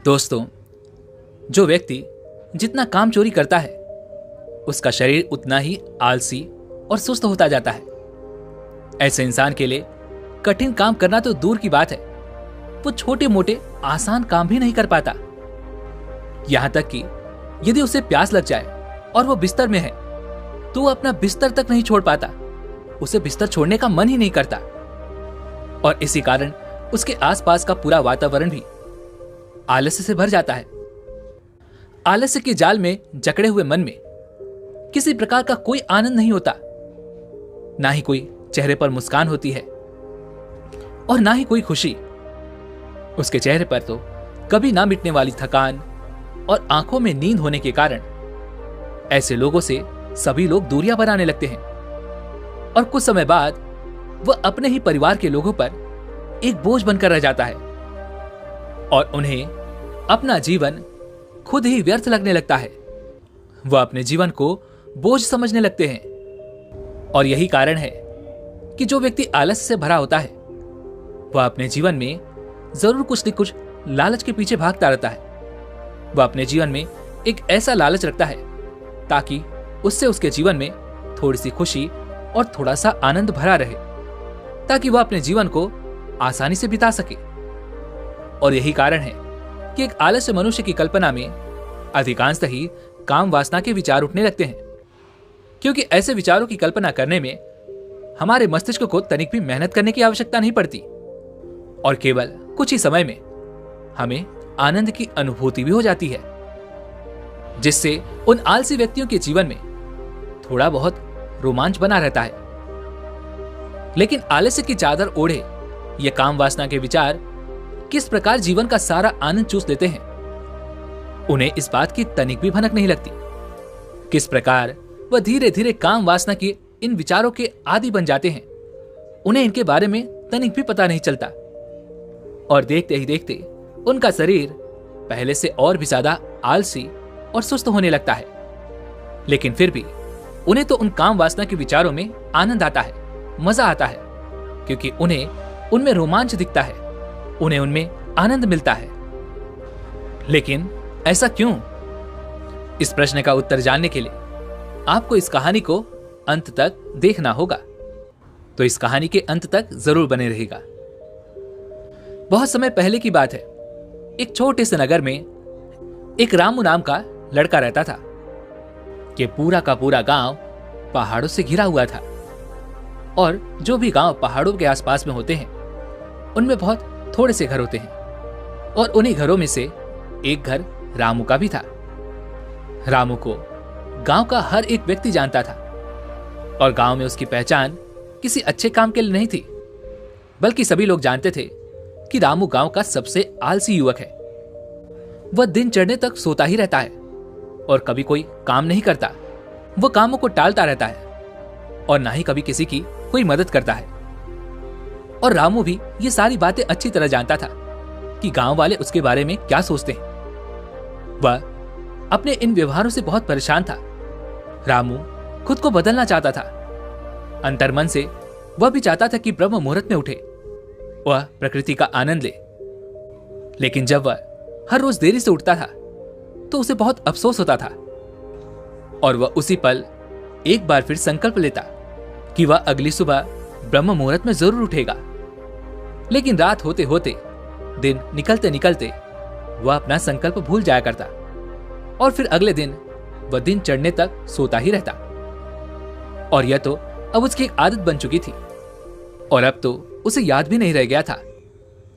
दोस्तों, जो व्यक्ति जितना काम चोरी करता है उसका शरीर उतना ही आलसी और सुस्त होता जाता है। ऐसे इंसान के लिए कठिन काम करना तो दूर की बात है, वो छोटे मोटे आसान काम भी नहीं कर पाता। यहां तक कि यदि उसे प्यास लग जाए और वो बिस्तर में है तो वो अपना बिस्तर तक नहीं छोड़ पाता, उसे बिस्तर छोड़ने का मन ही नहीं करता। और इसी कारण उसके आसपास का पूरा वातावरण भी आलस्य से भर जाता है। आलस्य के जाल में जकड़े हुए मन में किसी प्रकार का कोई आनंद नहीं होता, ना ही कोई चेहरे पर मुस्कान होती है और ना ही कोई खुशी। उसके चेहरे पर तो कभी ना मिटने वाली थकान और आंखों में नींद होने के कारण ऐसे लोगों से सभी लोग दूरियां बनाने लगते हैं और कुछ समय बाद वह अपने ही परिवार के लोगों पर एक बोझ बनकर रह जाता है और उन्हें अपना जीवन खुद ही व्यर्थ लगने लगता है। वह अपने जीवन को बोझ समझने लगते हैं और यही कारण है कि जो व्यक्ति आलस्य से भरा होता है वह अपने जीवन में जरूर कुछ न कुछ लालच के पीछे भागता रहता है। वह अपने जीवन में एक ऐसा लालच रखता है ताकि उससे उसके जीवन में थोड़ी सी खुशी और थोड़ा सा आनंद भरा रहे, ताकि वह अपने जीवन को आसानी से बिता सके। और यही कारण है कि एक आलस्य मनुष्य की कल्पना में अधिकांशतः ही काम वासना के विचार उठने लगते हैं, क्योंकि ऐसे विचारों की कल्पना करने में हमारे मस्तिष्क को तनिक भी मेहनत करने की आवश्यकता नहीं पड़ती और केवल कुछ ही समय में हमें आनंद की अनुभूति भी हो जाती है, जिससे उन आलसी व्यक्तियों के जीवन में थोड़ा बहुत रोमांच बना रहता है। लेकिन आलस्य की चादर ओढ़े ये काम वासना के विचार किस प्रकार जीवन का सारा आनंद चूस लेते हैं, उन्हें इस बात की तनिक भी भनक नहीं लगती। किस प्रकार वह धीरे धीरे काम वासना के इन विचारों के आदी बन जाते हैं, उन्हें इनके बारे में तनिक भी पता नहीं चलता और देखते ही देखते उनका शरीर पहले से और भी ज्यादा आलसी और सुस्त होने लगता है। लेकिन फिर भी उन्हें तो उन काम वासना के विचारों में आनंद आता है, मजा आता है, क्योंकि उन्हें उनमें रोमांच दिखता है, उन्हें उनमें आनंद मिलता है। लेकिन ऐसा क्यों? इस प्रश्न का उत्तर जानने के लिए आपको इस कहानी को अंत तक देखना होगा, तो इस कहानी के अंत तक जरूर बने रहेगा। बहुत समय पहले की बात है, एक छोटे से नगर में एक रामू नाम का लड़का रहता था कि पूरा का पूरा गांव पहाड़ों से घिरा हुआ था और जो भी गांव पहाड़ों के आसपास में होते हैं उनमें बहुत थोड़े से घर होते हैं और उन्हीं घरों में से एक घर रामू का भी था। रामू को गांव का हर एक व्यक्ति जानता था और गांव में उसकी पहचान किसी अच्छे काम के लिए नहीं थी, बल्कि सभी लोग जानते थे कि रामू गांव का सबसे आलसी युवक है। वह दिन चढ़ने तक सोता ही रहता है और कभी कोई काम नहीं करता। वह कामों को टालता रहता है और ना ही कभी किसी की कोई मदद करता है। और रामू भी ये सारी बातें अच्छी तरह जानता था कि गांव वाले उसके बारे में क्या सोचते हैं। वह अपने इन व्यवहारों से बहुत परेशान था। रामू खुद को बदलना चाहता था। अंतर्मन से वह भी चाहता था कि ब्रह्म मुहूर्त में उठे, वह प्रकृति का आनंद ले। लेकिन जब वह हर रोज देरी से उठता था तो उसे बहुत अफसोस होता था और वह उसी पल एक बार फिर संकल्प लेता कि वह अगली सुबह ब्रह्म मुहूर्त में जरूर उठेगा। लेकिन रात होते होते, दिन निकलते निकलते वह अपना संकल्प भूल जाया करता और फिर अगले दिन वह दिन चढ़ने तक सोता ही रहता। और यह तो अब उसकी एक आदत बन चुकी थी और अब तो उसे याद भी नहीं रह गया था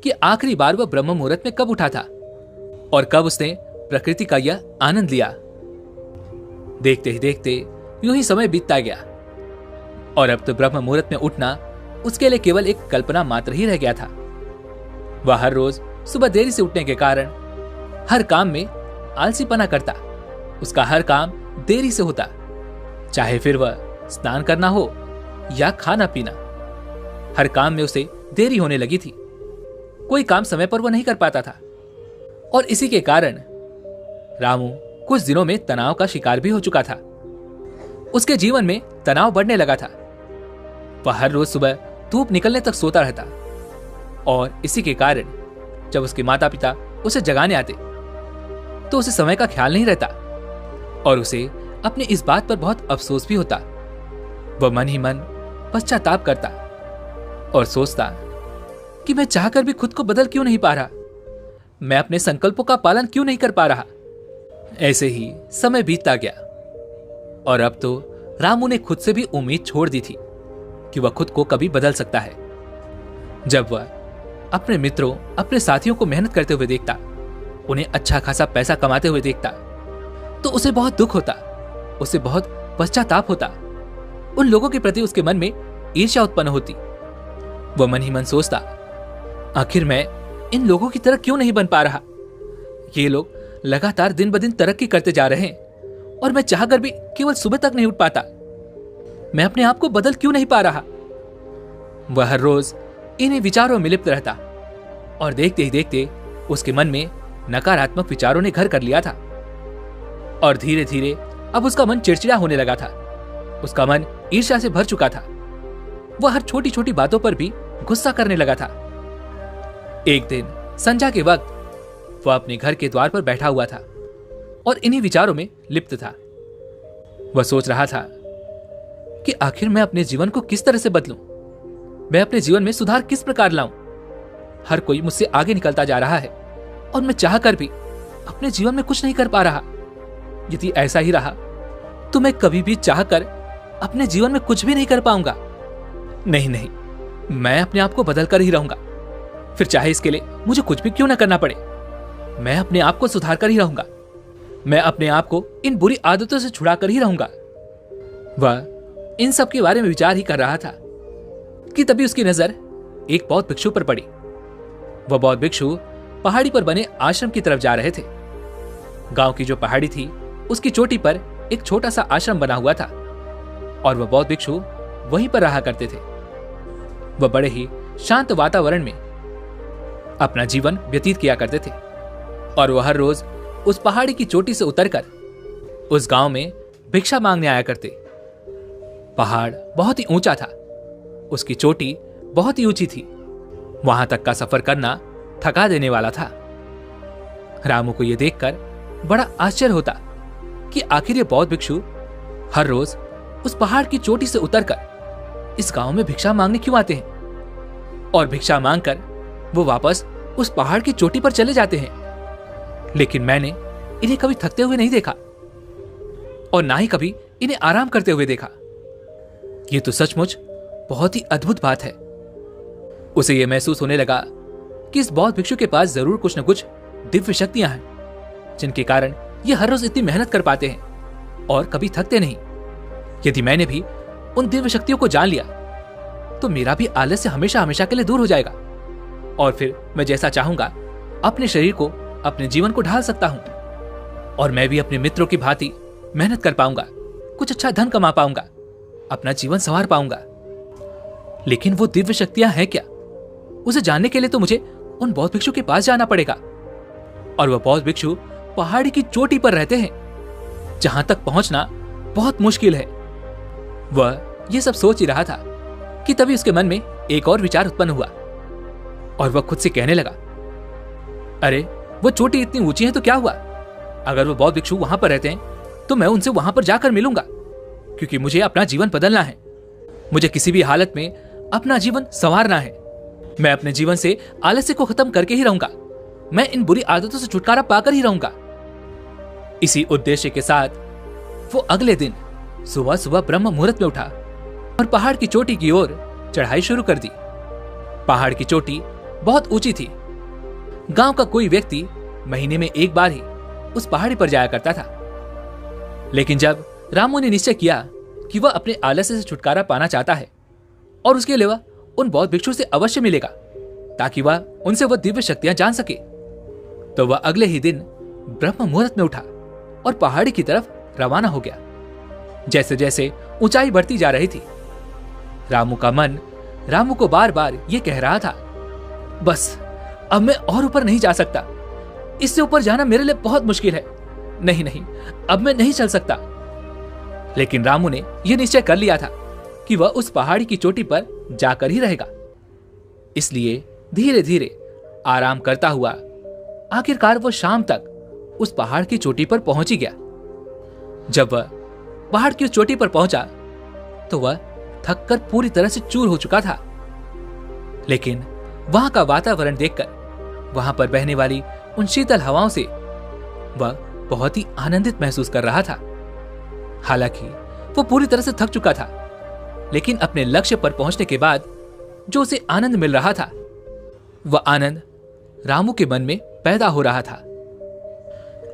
कि आखिरी बार वह ब्रह्म मुहूर्त में कब उठा था और कब उसने प्रकृति का यह आनंद लिया। देखते ही देखते यूं ही समय बीतता गया और अब तो ब्रह्म मुहूर्त में उठना उसके लिए केवल एक कल्पना मात्र ही रह गया था। वह हर रोज सुबह देरी से उठने के कारण हर काम में आलसीपना करता। उसका हर काम देरी से होता, चाहे फिर वह स्नान करना हो या खाना पीना। हर काम में उसे देरी होने लगी थी। कोई काम समय पर वह नहीं कर पाता था और इसी के कारण रामू कुछ दिनों में तनाव का शिकार भी हो चुका था। उसके जीवन में तनाव बढ़ने लगा था। वह हर रोज सुबह धूप निकलने तक सोता रहता और इसी के कारण जब उसके माता पिता उसे जगाने आते तो उसे समय का ख्याल नहीं रहता और उसे अपने इस बात पर बहुत अफसोस भी होता। वह मन ही मन पश्चाताप करता और सोचता कि मैं चाहकर भी खुद को बदल क्यों नहीं पा रहा, मैं अपने संकल्पों का पालन क्यों नहीं कर पा रहा। ऐसे ही समय बीतता गया और अब तो रामू ने खुद से भी उम्मीद छोड़ दी थी कि वह खुद को कभी बदल सकता है। जब वह अपने मित्रों, अपने साथियों को मेहनत करते हुए देखता, उन्हें अच्छा खासा पैसा कमाते हुए देखता, तो उसे बहुत दुख होता, उसे बहुत पश्चाताप होता। उन लोगों के प्रति उसके मन में ईर्ष्या उत्पन्न होती। वह मन ही मन सोचता, आखिर मैं इन लोगों की तरह क्यों नहीं बन पा रहा। ये लोग लगातार दिन ब दिन तरक्की करते जा रहे हैं और मैं चाहकर भी केवल सुबह तक नहीं उठ पाता। मैं अपने आप को बदल क्यों नहीं पा रहा। वह हर रोज इन्हीं विचारों में लिप्त रहता और देखते ही देखते उसके मन में नकारात्मक विचारों ने घर कर लिया था और धीरे धीरे अब उसका मन चिड़चिड़ा होने लगा था। उसका मन ईर्ष्या से भर चुका था। वह हर छोटी छोटी बातों पर भी गुस्सा करने लगा था। एक दिन संध्या के वक्त वह अपने घर के द्वार पर बैठा हुआ था और इन्हीं विचारों में लिप्त था। वह सोच रहा था कि आखिर मैं अपने जीवन को किस तरह से बदलूं, मैं अपने जीवन में सुधार किस प्रकार लाऊं। हर कोई मुझसे आगे निकलता जा रहा है और मैं चाहकर भी अपने जीवन में कुछ नहीं कर पा रहा। यदि ऐसा ही रहा तो मैं कभी भी चाहकर अपने जीवन में कुछ भी नहीं कर पाऊंगा। नहीं नहीं, मैं अपने आप को बदल कर ही रहूंगा, फिर चाहे इसके लिए मुझे कुछ भी क्यों ना करना पड़े। मैं अपने आप को सुधार कर ही रहूंगा, मैं अपने आप को इन बुरी आदतों से छुड़ा कर ही रहूंगा। वह इन सब के बारे में विचार ही कर रहा था कि तभी उसकी नजर एक बौद्ध भिक्षु पर पड़ी। वह बौद्ध भिक्षु पहाड़ी पर बने आश्रम की तरफ जा रहे थे। गांव की जो पहाड़ी थी उसकी चोटी पर एक छोटा सा आश्रम बना हुआ था और वह बौद्ध भिक्षु वहीं पर रहा करते थे। वह बड़े ही शांत वातावरण में अपना जीवन व्यतीत किया करते थे और वह हर रोज उस पहाड़ी की चोटी से उतरकर उस गांव में भिक्षा मांगने आया करते। पहाड़ बहुत ही ऊंचा था, उसकी चोटी बहुत ही ऊंची थी। वहां तक का सफर करना थका देने वाला था। रामू को यह देखकर बड़ा आश्चर्य होता कि आखिर ये बौद्ध भिक्षु हर रोज उस पहाड़ की चोटी से उतरकर इस गांव में भिक्षा मांगने क्यों आते हैं और भिक्षा मांगकर वो वापस उस पहाड़ की चोटी पर चले जाते हैं। लेकिन मैंने इन्हें कभी थकते हुए नहीं देखा और ना ही कभी इन्हें आराम करते हुए देखा। ये तो सचमुच बहुत ही अद्भुत बात है। उसे यह महसूस होने लगा कि इस बौद्ध भिक्षु के पास जरूर कुछ न कुछ दिव्य शक्तियां हैं जिनके कारण ये हर रोज इतनी मेहनत कर पाते हैं और कभी थकते नहीं। यदि मैंने भी उन दिव्य शक्तियों को जान लिया तो मेरा भी आलस्य हमेशा हमेशा के लिए दूर हो जाएगा और फिर मैं जैसा चाहूंगा अपने शरीर को, अपने जीवन को ढाल सकता हूं और मैं भी अपने मित्रों की भांति मेहनत कर पाऊंगा, कुछ अच्छा धन कमा पाऊंगा, अपना जीवन संवार पाऊंगा। लेकिन वो दिव्य शक्तियां हैं क्या, उसे जानने के लिए तो मुझे उन बौद्ध भिक्षु के पास जाना पड़ेगा और वह बौद्ध भिक्षु पहाड़ी की चोटी पर रहते हैं जहां तक पहुंचना बहुत मुश्किल है। वह यह सब सोच ही रहा था कि तभी उसके मन में एक और विचार उत्पन्न हुआ और वह खुद से कहने लगा, अरे वो चोटी इतनी ऊंची है तो क्या हुआ, अगर वो बौद्ध भिक्षु वहां पर रहते हैं तो मैं उनसे वहां पर जाकर मिलूंगा, क्योंकि मुझे अपना जीवन बदलना है। मुझे किसी भी हालत में अपना जीवन संवारना है। मैं अपने जीवन से आलस्य को खत्म करके ही रहूंगा, मैं इन बुरी आदतों से छुटकारा पाकर ही रहूंगा। इसी उद्देश्य के साथ वो अगले दिन सुबह सुबह ब्रह्म मुहूर्त में उठा और पहाड़ की चोटी की ओर चढ़ाई शुरू कर दी। पहाड़ की चोटी बहुत ऊंची थी। गांव का कोई व्यक्ति महीने में एक बार ही उस पहाड़ी पर जाया करता था। लेकिन जब रामू ने निश्चय किया कि वह अपने आलस्य से छुटकारा पाना चाहता है और उसके लिए वह उन बौद्ध भिक्षु से अवश्य मिलेगा ताकि वह उनसे वह दिव्य शक्तियां जान सके, तो वह अगले ही दिन ब्रह्म मुहूर्त में उठा और पहाड़ी की तरफ रवाना हो गया। जैसे जैसे ऊंचाई बढ़ती जा रही थी, रामू का मन रामू को बार बार यह कह रहा था, बस अब मैं और ऊपर नहीं जा सकता, इससे ऊपर जाना मेरे लिए बहुत मुश्किल है, नहीं नहीं अब मैं नहीं चल सकता। लेकिन रामू ने यह निश्चय कर लिया था कि वह उस पहाड़ी की चोटी पर जाकर ही रहेगा। इसलिए धीरे धीरे आराम करता हुआ आखिरकार वो शाम तक उस पहाड़ की चोटी पर पहुंच ही गया। जब वह पहाड़ की उस चोटी पर पहुंचा तो वह थककर पूरी तरह से चूर हो चुका था। लेकिन वहां का वातावरण देखकर, वहां पर बहने वाली उन शीतल हवाओं से वह बहुत ही आनंदित महसूस कर रहा था। हालांकि वो पूरी तरह से थक चुका था, लेकिन अपने लक्ष्य पर पहुंचने के बाद जो उसे आनंद मिल रहा था, वह आनंद रामू के मन में पैदा हो रहा था।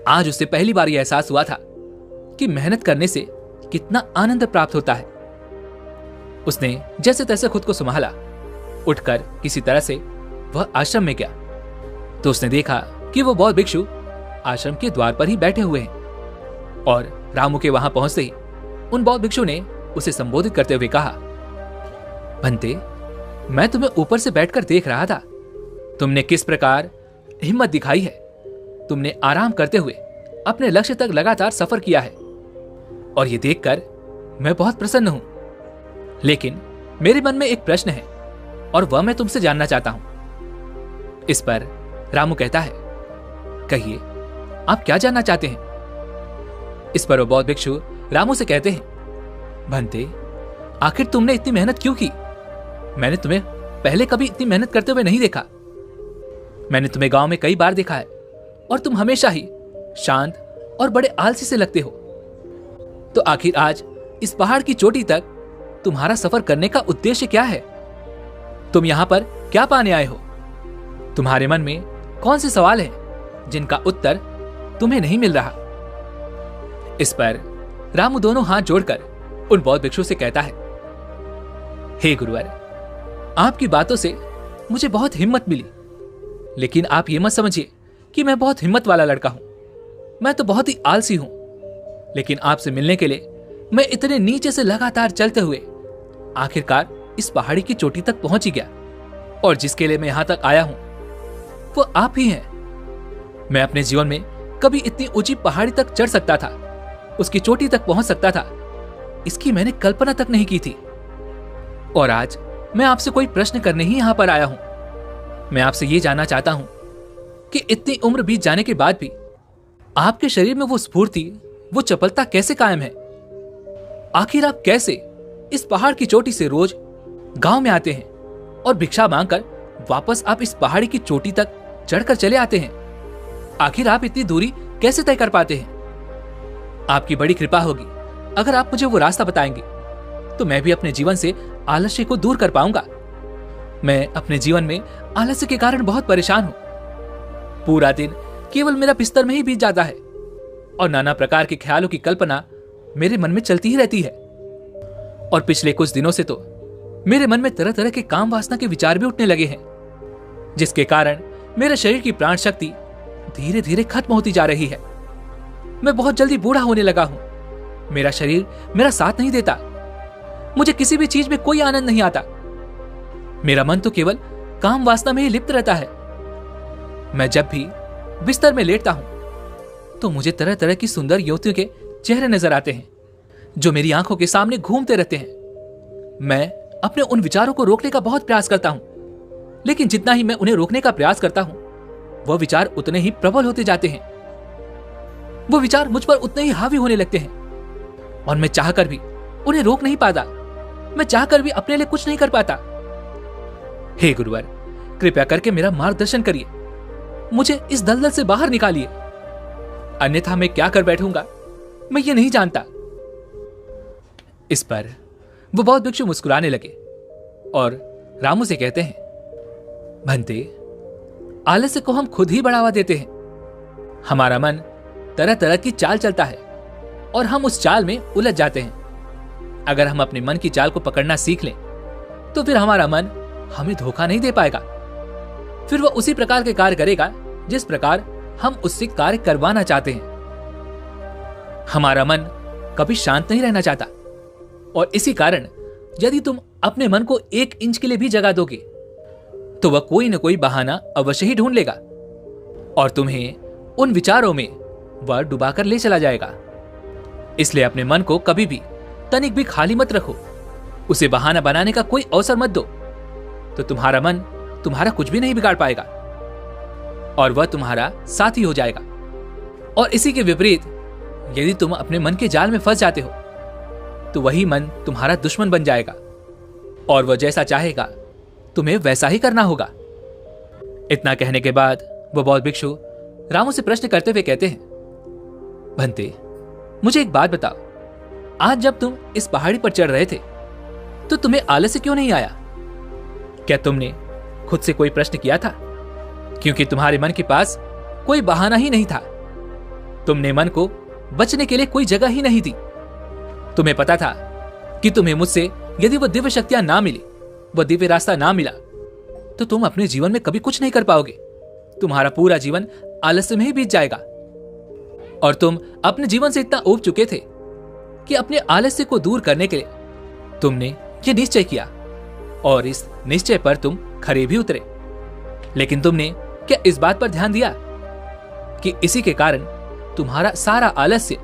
आज उसे पहली बार यह एहसास हुआ था कि मेहनत करने से कितना आनंद प्राप्त होता है। उसने जैसे तैसे खुद को संभाला, उठकर किसी तरह से वह आश्रम में गया तो उसने देखा कि वो बौद्ध भिक्षु आश्रम के द्वार पर ही बैठे हुए हैं। और रामू के वहां पहुंचते ही उन बौद्ध भिक्षु ने उसे संबोधित करते हुए कहा, भंते, मैं तुम्हें ऊपर से बैठकर देख रहा था। तुमने किस प्रकार हिम्मत दिखाई है। तुमने आराम करते हुए अपने लक्ष्य तक लगातार सफर किया है और यह देखकर मैं बहुत प्रसन्न हूं। लेकिन मेरे मन में एक प्रश्न है और वह मैं तुमसे जानना चाहता हूं। इस पर रामू कहता है, कहिए, आप क्या जानना चाहते हैं। इस पर वो बौद्ध भिक्षु रामू से कहते हैं, भंते, आखिर तुमने इतनी मेहनत क्यों की। मैंने तुम्हें पहले कभी इतनी मेहनत करते हुए नहीं देखा। मैंने तुम्हें गांव में कई बार देखा है और तुम हमेशा ही शांत और बड़े आलसी से लगते हो। तो आखिर आज इस पहाड़ की चोटी तक तुम्हारा सफर करने का उद्देश्य क्या है। तुम यहां पर क्या पाने आए हो। तुम्हारे मन में कौन से सवाल हैं जिनका उत्तर तुम्हें नहीं मिल रहा। इस पर रामू दोनों हाथ जोड़कर उन बौद्ध भिक्षु से कहता है, हे गुरुवर, आपकी बातों से मुझे बहुत हिम्मत मिली, लेकिन आप ये मत समझिए कि मैं बहुत हिम्मत वाला लड़का हूं। मैं तो बहुत ही आलसी हूं। लेकिन आपसे मिलने के लिए मैं इतने नीचे से लगातार चलते हुए आखिरकार इस पहाड़ी की चोटी तक पहुंच ही गया। और जिसके लिए मैं यहां तक आया हूं वो आप ही हैं। मैं अपने जीवन में कभी इतनी ऊंची पहाड़ी तक चढ़ सकता था, उसकी चोटी तक पहुंच सकता था, इसकी मैंने कल्पना तक नहीं की थी। और आज मैं आपसे कोई प्रश्न करने ही यहां पर आया हूं। मैं आपसे यह जानना चाहता हूं कि इतनी उम्र बीत जाने के बाद भी आपके शरीर में वो स्फूर्ति, वो चपलता कैसे कायम है। आखिर आप कैसे इस पहाड़ की चोटी से रोज गांव में आते हैं और भिक्षा मांगकर वापस आप इस पहाड़ी की चोटी तक चढ़कर चले आते हैं। आखिर आप इतनी दूरी कैसे तय कर पाते हैं। आपकी बड़ी कृपा होगी अगर आप मुझे वो रास्ता बताएंगे तो मैं भी अपने जीवन से आलस्य को दूर कर पाऊंगा। मैं अपने जीवन में आलस्य के कारण बहुत परेशान हूं। पूरा दिन केवल मेरा बिस्तर में ही बीत जाता है और नाना प्रकार के ख्यालों की कल्पना मेरे मन में चलती ही रहती है। और पिछले कुछ दिनों से तो मेरे मन में तरह तरह के काम वासना के विचार भी उठने लगे हैं, जिसके कारण मेरे शरीर की प्राण शक्ति धीरे धीरे खत्म होती जा रही है। मैं बहुत जल्दी बूढ़ा होने लगा हूं। मेरा शरीर मेरा साथ नहीं देता। मुझे किसी भी चीज में कोई आनंद नहीं आता। मेरा मन तो केवल काम वासना में ही लिप्त रहता है। मैं जब भी बिस्तर में लेटता हूं तो मुझे तरह तरह की सुंदर युवतियों के चेहरे नजर आते हैं जो मेरी आंखों के सामने घूमते रहते हैं। मैं अपने उन विचारों को रोकने का बहुत प्रयास करता हूं, लेकिन जितना ही मैं उन्हें रोकने का प्रयास करता हूं वह विचार उतने ही प्रबल होते जाते हैं। वो विचार मुझ पर उतने ही हावी होने लगते हैं और मैं चाहकर भी उन्हें रोक नहीं पाता। मैं चाहकर भी अपने लिए कुछ नहीं कर पाता। हे गुरुवर, कृपया करके मेरा मार्गदर्शन करिए। मुझे इस दलदल से बाहर निकालिए, अन्यथा मैं क्या कर बैठूंगा मैं ये नहीं जानता। इस पर वो बौद्ध भिक्षु मुस्कुराने लगे और रामू से कहते हैं, भंते, आलस्य को हम खुद ही बढ़ावा देते हैं। हमारा मन तरह तरह की चाल चलता है और हम उस चाल में उलझ जाते हैं। अगर हम अपने मन की चाल को पकड़ना सीख लें तो फिर हमारा मन हमें धोखा नहीं दे पाएगा। फिर वह उसी प्रकार के कार्य करेगा जिस प्रकार हम उससे कार्य करवाना चाहते हैं। हमारा मन कभी शांत नहीं रहना चाहता और इसी कारण यदि तुम अपने मन को 1 इंच के लिए भी जगा दोगे तो वह कोई न कोई बहाना अवश्य ही ढूंढ लेगा और तुम्हें उन विचारों में वह डुबाकर ले चला जाएगा। इसलिए अपने मन को कभी भी तनिक भी खाली मत रखो। उसे बहाना बनाने का कोई अवसर मत दो, तो तुम्हारा मन तुम्हारा कुछ भी नहीं बिगाड़ पाएगा और वह तुम्हारा साथी हो जाएगा। और इसी के विपरीत यदि तुम अपने मन के जाल में फंस जाते हो तो वही मन तुम्हारा दुश्मन बन जाएगा और वह जैसा चाहेगा तुम्हें वैसा ही करना होगा। इतना कहने के बाद वह बौद्ध भिक्षु रामू से प्रश्न करते हुए कहते हैं, भंते, मुझे एक बात बताओ, आज जब तुम इस पहाड़ी पर चढ़ रहे थे तो तुम्हें आलस्य क्यों नहीं आया? क्या तुमने खुद से कोई प्रश्न किया था? क्योंकि तुम्हारे मन के पास कोई बहाना ही नहीं था। तुमने मन को बचने के लिए कोई जगह ही नहीं दी। तुम्हें पता था कि तुम्हें मुझसे यदि वह दिव्य शक्तियां ना मिली, वह दिव्य रास्ता ना मिला, तो तुम अपने जीवन में कभी कुछ नहीं कर पाओगे। तुम्हारा पूरा जीवन आलस्य में ही बीत जाएगा। और तुम अपने जीवन से इतना ऊब चुके थे कि अपने आलस्य को दूर करने के लिए तुमने ये निश्चय किया और इस निश्चय पर तुम खरे भी उतरे। लेकिन तुमने क्या इस बात पर ध्यान दिया कि इसी के कारण तुम्हारा सारा आलस्य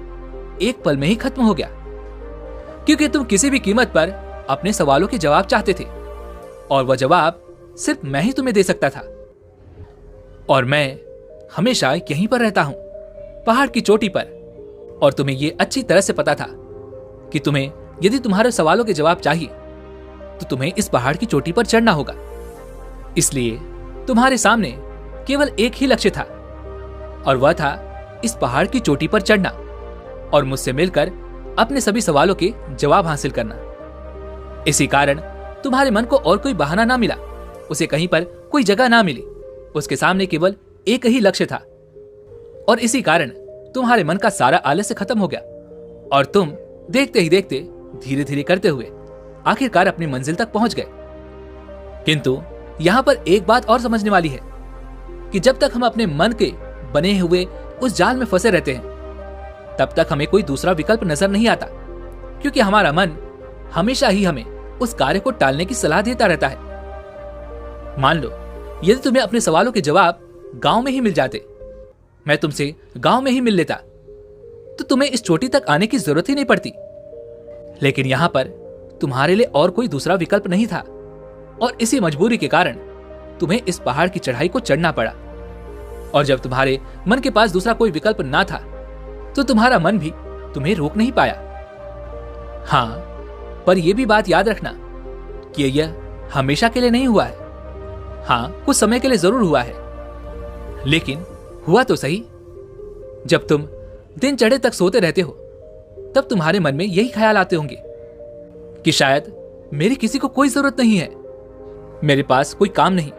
एक पल में ही खत्म हो गया? क्योंकि तुम किसी भी कीमत पर अपने सवालों के जवाब चाहते थे और वह जवाब सिर्फ मैं ही तुम्हें दे सकता था। और मैं हमेशा यहीं पर रहता हूं, पहाड़ की चोटी पर, और तुम्हें यह अच्छी तरह से पता था कि तुम्हें यदि तुम्हारे सवालों के जवाब चाहिए तो तुम्हें इस पहाड़ की चोटी पर चढ़ना होगा। इसलिए तुम्हारे सामने केवल एक ही लक्ष्य था और वह था इस पहाड़ की चोटी पर चढ़ना और मुझसे मिलकर अपने सभी सवालों के जवाब हासिल करना। इसी कारण तुम्हारे मन को और कोई बहाना ना मिला, उसे कहीं पर कोई जगह ना मिली, उसके सामने केवल एक ही लक्ष्य था। और इसी कारण तुम्हारे मन का सारा आलस्य खत्म हो गया और तुम देखते ही देखते धीरे धीरे करते हुए आखिरकार अपनी मंजिल तक पहुंच गए। किंतु यहां पर एक बात और समझने वाली है कि जब तक हम अपने मन के बने हुए उस जाल में फंसे रहते हैं तब तक हमें कोई दूसरा विकल्प नजर नहीं आता, क्योंकि हमारा मन हमेशा ही हमें उस कार्य को टालने की सलाह देता रहता है। मान लो यदि तुम्हें अपने सवालों के जवाब गांव में ही मिल जाते, मैं तुमसे गांव में ही मिल लेता, तो तुम्हें इस चोटी तक आने की जरूरत ही नहीं पड़ती। लेकिन यहां पर तुम्हारे लिए और कोई दूसरा विकल्प नहीं था और इसी मजबूरी के कारण तुम्हें इस पहाड़ की चढ़ाई को चढ़ना पड़ा। और जब तुम्हारे मन के पास दूसरा कोई विकल्प ना था तो तुम्हारा मन भी तुम्हें रोक नहीं पाया। हां, पर यह भी बात याद रखना कि यह हमेशा के लिए नहीं हुआ है। हां, कुछ समय के लिए जरूर हुआ है, लेकिन हुआ तो सही। जब तुम दिन चढ़े तक सोते रहते हो तब तुम्हारे मन में यही ख्याल आते होंगे कि शायद मेरी किसी को कोई जरूरत नहीं है, मेरे पास कोई काम नहीं,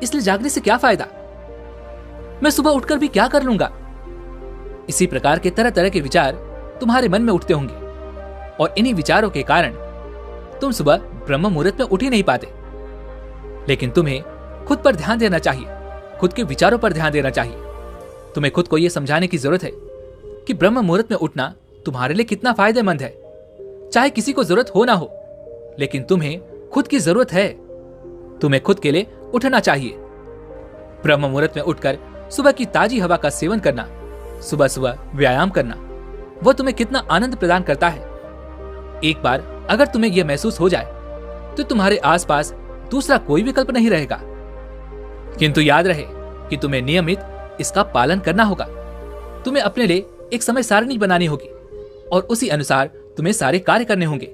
इसलिए जागने से क्या फायदा, मैं सुबह उठकर भी क्या कर लूंगा। इसी प्रकार के तरह तरह के विचार तुम्हारे मन में उठते होंगे और इन्हीं विचारों के कारण तुम सुबह ब्रह्म मुहूर्त में उठ ही नहीं पाते। लेकिन तुम्हें खुद पर ध्यान देना चाहिए, खुद के विचारों पर ध्यान देना चाहिए। तुम्हें खुद को यह समझाने की जरूरत है कि ब्रह्म मुहूर्त में उठना तुम्हारे लिए कितना फायदेमंद है। चाहे किसी को जरूरत हो ना हो, लेकिन तुम्हें खुद की जरूरत है, तुम्हें खुद के लिए उठना चाहिए। ब्रह्म मुहूर्त में उठकर सुबह की ताजी हवा का सेवन करना, सुबह सुबह व्यायाम करना, वह तुम्हें कितना आनंद प्रदान करता है। एक बार अगर तुम्हें यह महसूस हो जाए तो तुम्हारे आसपास दूसरा कोई विकल्प नहीं रहेगा। किंतु याद रहे कि तुम्हें नियमित इसका पालन करना होगा। तुम्हें अपने लिए एक समय सारणी बनानी होगी और उसी अनुसार तुम्हें सारे कार्य करने होंगे।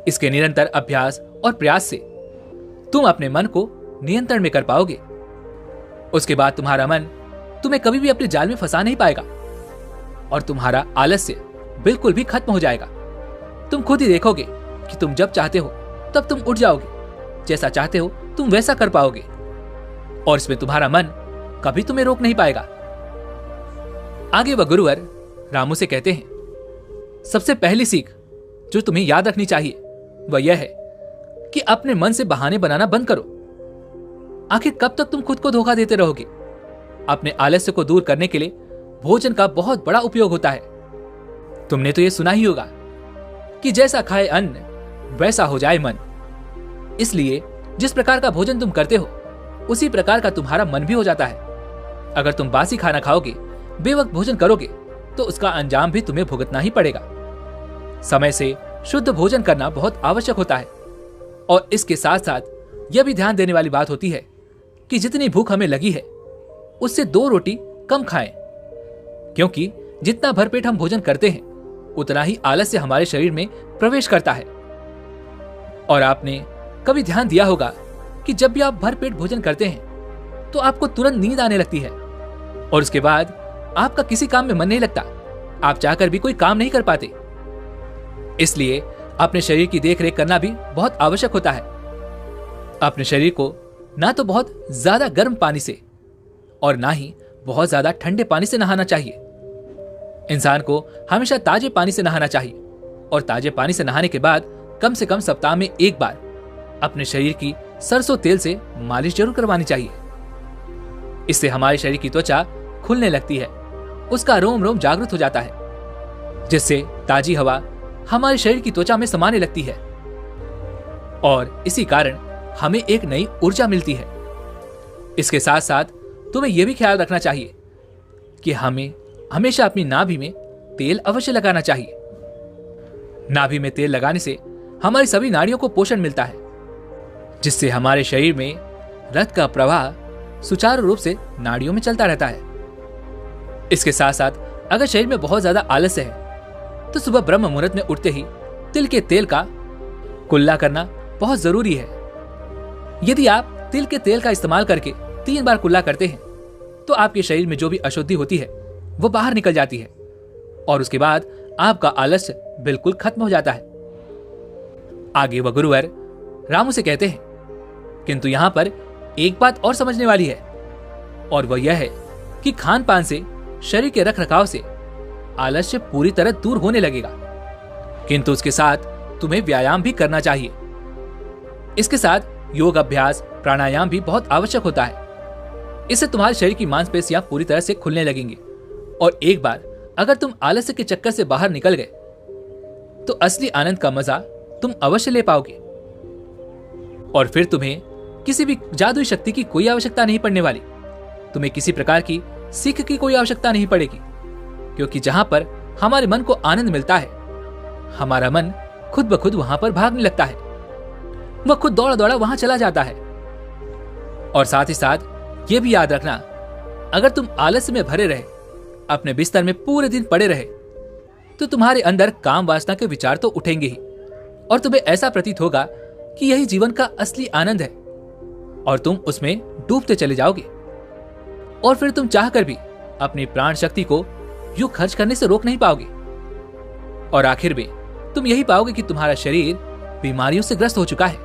इसके निरंतर अभ्यास और प्रयास से तुम अपने मन को नियंत्रण में कर पाओगे। उसके बाद तुम्हारा मन तुम्हें कभी भी अपने जाल में फंसा नहीं पाएगा और तुम्हारा आलस्य बिल्कुल भी खत्म हो जाएगा। तुम खुद ही देखोगे कि तुम जब चाहते हो तब तुम उठ जाओगे, जैसा चाहते हो तुम वैसा कर पाओगे और इसमें तुम्हारा मन कभी तुम्हें रोक नहीं पाएगा। आगे वह गुरुवर रामू से कहते हैं, सबसे पहली सीख जो तुम्हें याद रखनी चाहिए वह यह है कि अपने मन से बहाने बनाना बंद करो। आखिर कब तक तुम खुद को धोखा देते रहोगे? अपने आलस्य को दूर करने के लिए भोजन का बहुत बड़ा उपयोग होता है। तुमने तो यह सुना ही होगा कि जैसा खाए अन्न वैसा हो जाए मन। इसलिए जिस प्रकार का भोजन तुम करते हो उसी प्रकार का तुम्हारा मन भी हो जाता है। अगर तुम बासी खाना खाओगे, बेवक्त भोजन करोगे तो उसका अंजाम भी तुम्हें भुगतना ही पड़ेगा। समय से शुद्ध भोजन करना बहुत आवश्यक होता है और इसके साथ साथ यह भी ध्यान देने वाली बात होती है कि जितनी भूख हमें लगी है उससे 2 रोटी कम खाएं। क्योंकि जितना भरपेट हम भोजन करते हैं उतना ही आलस्य हमारे शरीर में प्रवेश करता है। और आपने कभी ध्यान दिया होगा कि जब भी आप भरपेट भोजन करते हैं तो आपको तुरंत नींद आने लगती है और उसके बाद आपका किसी काम में मन नहीं लगता, आप चाहकर भी कोई काम नहीं कर पाते। इसलिए अपने शरीर की देखरेख करना भी बहुत आवश्यक होता है। अपने शरीर को ना तो बहुत ज्यादा गर्म पानी से और ना ही बहुत ज्यादा ठंडे पानी से नहाना चाहिए। इंसान को हमेशा ताजे पानी से नहाना चाहिए और ताजे पानी से नहाने के बाद कम से कम सप्ताह में एक बार अपने शरीर की सरसों तेल से मालिश जरूर करवानी चाहिए। इससे हमारे शरीर की त्वचा खुलने लगती है, उसका रोम रोम जागृत हो जाता है, जिससे ताजी हवा हमारे शरीर की त्वचा में समाने लगती है और इसी कारण हमें एक नई ऊर्जा मिलती है। इसके साथ साथ तुम्हें यह भी ख्याल रखना चाहिए कि हमें हमेशा अपनी नाभि में तेल अवश्य लगाना चाहिए। नाभि में तेल लगाने से हमारी सभी नाड़ियों को पोषण मिलता है, जिससे हमारे शरीर में रक्त का प्रवाह सुचारू रूप से नाड़ियों में चलता रहता है। इसके साथ साथ अगर शरीर में बहुत ज्यादा आलस्य है तो सुबह ब्रह्म मुहूर्त में उठते ही तिल के तेल का कुल्ला करना बहुत जरूरी है। यदि आप तिल के तेल का इस्तेमाल करके 3 बार कुल्ला करते हैं तो आपके शरीर में जो भी अशुद्धि होती है वो बाहर निकल जाती है और उसके बाद आपका आलस्य बिल्कुल खत्म हो जाता है। आगे वह गुरुवर रामू से कहते हैं, किंतु यहां पर एक बात और समझने वाली है और वह यह है कि खान पान से शरीर के रख रखाव से आलस्य पूरी तरह दूर होने लगेगा, किंतु उसके साथ तुम्हें व्यायाम भी करना चाहिए। इसके साथ योग अभ्यास प्राणायाम भी बहुत आवश्यक होता है। इससे तुम्हारे शरीर की मांसपेशियां पूरी तरह से खुलने लगेंगी और एक बार अगर तुम आलस्य के चक्कर से बाहर निकल गए तो असली आनंद का मजा तुम अवश्य ले पाओगे और फिर तुम्हें किसी भी जादुई शक्ति की कोई आवश्यकता नहीं पड़ने वाली। तुम्हें किसी प्रकार की सीख की कोई आवश्यकता नहीं पड़ेगी, क्योंकि जहां पर हमारे मन को आनंद मिलता है हमारा मन खुद ब खुद वहां पर भागने लगता है, वह खुद दौड़ा दौड़ा वहां चला जाता है। और साथ ही साथ ये भी याद रखना, अगर तुम आलस्य में भरे रहे, अपने बिस्तर में पूरे दिन पड़े रहे, तो तुम्हारे अंदर काम वासना के विचार तो उठेंगे ही और तुम्हें ऐसा प्रतीत होगा कि यही जीवन का असली आनंद है और तुम उसमें डूबते चले जाओगे और फिर तुम चाहकर भी अपनी प्राण शक्ति को यूं खर्च करने से रोक नहीं पाओगे और आखिर में तुम यही पाओगे कि तुम्हारा शरीर बीमारियों से ग्रस्त हो चुका है,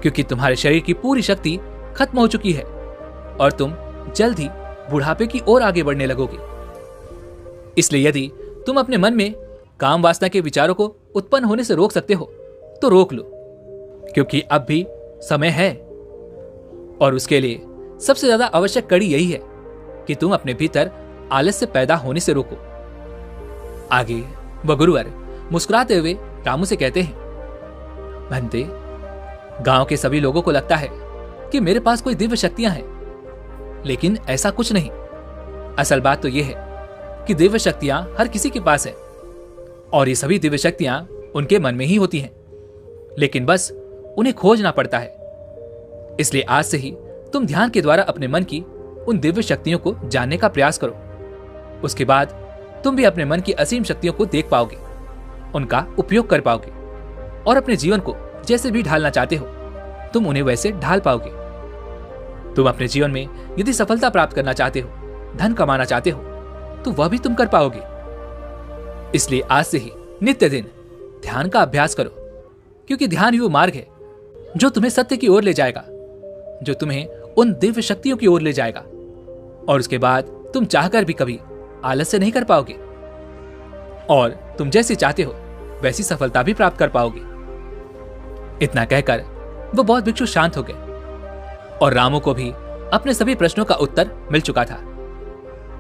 क्योंकि तुम्हारे शरीर की पूरी शक्ति खत्म हो चुकी है और तुम जल्द ही बुढ़ापे की ओर आगे बढ़ने लगोगे। इसलिए यदि तुम अपने मन में काम वासना के विचारों को उत्पन्न होने से रोक सकते हो तो रोक लो, क्योंकि अब भी समय है और उसके लिए सबसे ज्यादा आवश्यक कड़ी यही है कि तुम अपने भीतर आलस्य पैदा होने से रोको। आगे वह गुरुवर मुस्कुराते हुए रामू से कहते हैं, भंते, गांव के सभी लोगों को लगता है कि मेरे पास कोई दिव्य शक्तियां हैं, लेकिन ऐसा कुछ नहीं। असल बात तो यह है कि दिव्य शक्तियां हर किसी के पास है और ये सभी दिव्य शक्तियां उनके मन में ही होती हैं, लेकिन बस उन्हें खोजना पड़ता है। इसलिए आज से ही तुम ध्यान के द्वारा अपने मन की उन दिव्य शक्तियों को जानने का प्रयास करो। उसके बाद तुम भी अपने मन की असीम शक्तियों को देख पाओगे, उनका उपयोग कर पाओगे और अपने जीवन को जैसे भी ढालना चाहते हो तुम उन्हें वैसे ढाल पाओगे। तुम अपने जीवन में यदि सफलता प्राप्त करना चाहते हो, धन कमाना चाहते हो, तो वह भी तुम कर पाओगे। इसलिए आज से ही नित्य दिन ध्यान का अभ्यास करो, क्योंकि ध्यान ही वो मार्ग है जो तुम्हें सत्य की ओर ले जाएगा, जो तुम्हें उन दिव्य शक्तियों की ओर ले जाएगा और उसके बाद तुम चाहकर भी कभी आलस्य नहीं कर पाओगे और तुम जैसे चाहते हो वैसी सफलता भी प्राप्त कर पाओगे। इतना कहकर वो बौद्ध भिक्षु शांत हो गए और रामू को भी अपने सभी प्रश्नों का उत्तर मिल चुका था।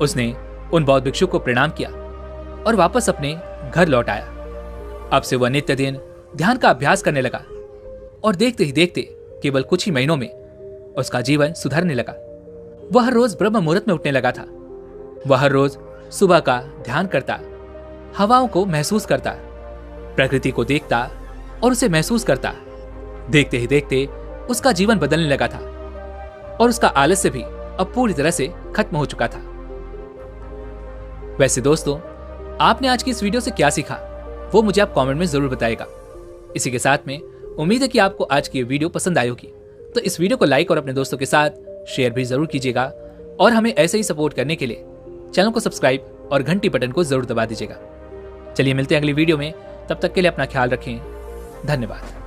उसने उन बौद्ध भिक्षु को प्रणाम किया और वापस अपने घर लौट आया। अब से वह नित्य दिन ध्यान का अभ्यास करने लगा और देखते ही देखते केवल कुछ ही महीनों में उसका जीवन सुधरने लगा। वह हर रोज ब्रह्म मुहूर्त में उठने लगा था। वह हर रोज सुबह का ध्यान करता, हवाओं को महसूस करता, प्रकृति को देखता और उसे महसूस करता। देखते ही देखते उसका जीवन बदलने लगा था और उसका आलस्य भी अब पूरी तरह से खत्म हो चुका था। वैसे दोस्तों, आपने आज की इस वीडियो से क्या सीखा वो मुझे आप कमेंट में जरूर बताइएगा। इसी के साथ में उम्मीद है कि आपको आज की ये वीडियो पसंद आई होगी, तो इस वीडियो को लाइक और अपने दोस्तों के साथ शेयर भी जरूर कीजिएगा और हमें ऐसे ही सपोर्ट करने के लिए चैनल को सब्सक्राइब और घंटी बटन को जरूर दबा दीजिएगा। चलिए मिलते हैं अगली वीडियो में, तब तक के लिए अपना ख्याल रखें। धन्यवाद।